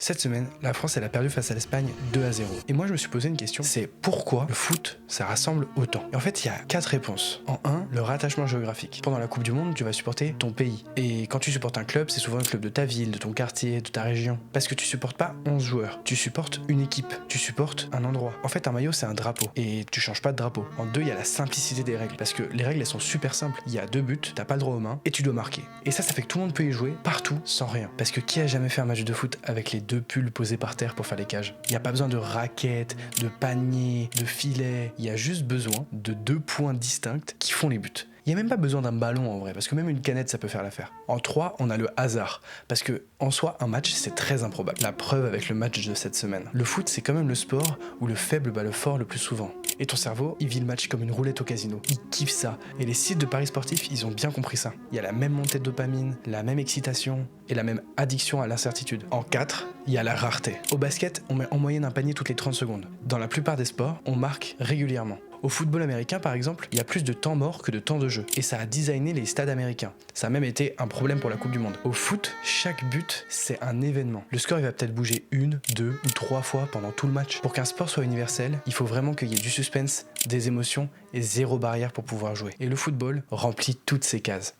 Cette semaine, la France elle a perdu face à l'Espagne 2-0. Et moi je me suis posé une question, c'est pourquoi le foot ça rassemble autant? Et en fait il y a 4 réponses. En 1, le rattachement géographique. Pendant la Coupe du Monde, tu vas supporter ton pays. Et quand tu supportes un club, c'est souvent un club de ta ville, de ton quartier, de ta région. Parce que tu supportes pas 11 joueurs, tu supportes une équipe, tu supportes un endroit. En fait un maillot c'est un drapeau. Et tu changes pas de drapeau. En 2, il y a la simplicité des règles. Parce que les règles elles sont super simples. Il y a 2 buts, t'as pas le droit aux mains et tu dois marquer. Et ça fait que tout le monde peut y jouer partout sans rien. Parce que qui a jamais fait un match de foot avec les 2 pulls posés par terre pour faire les cages? Il n'y a pas besoin de raquettes, de paniers, de filets. Il y a juste besoin de 2 points distincts qui font les buts. Il n'y a même pas besoin d'un ballon en vrai, parce que même une canette ça peut faire l'affaire. En 3, on a le hasard, parce que en soi, un match c'est très improbable. La preuve avec le match de cette semaine. Le foot c'est quand même le sport où le faible bat le fort le plus souvent. Et ton cerveau, il vit le match comme une roulette au casino. Il kiffe ça. Et les sites de paris sportifs, ils ont bien compris ça. Il y a la même montée de dopamine, la même excitation et la même addiction à l'incertitude. En 4, il y a la rareté. Au basket, on met en moyenne un panier toutes les 30 secondes. Dans la plupart des sports, on marque régulièrement. Au football américain, par exemple, il y a plus de temps mort que de temps de jeu. Et ça a designé les stades américains. Ça a même été un problème pour la Coupe du Monde. Au foot, chaque but, c'est un événement. Le score, il va peut-être bouger 1, 2 ou 3 fois pendant tout le match. Pour qu'un sport soit universel, il faut vraiment qu'il y ait du suspense, des émotions et 0 barrière pour pouvoir jouer. Et le football remplit toutes ces cases.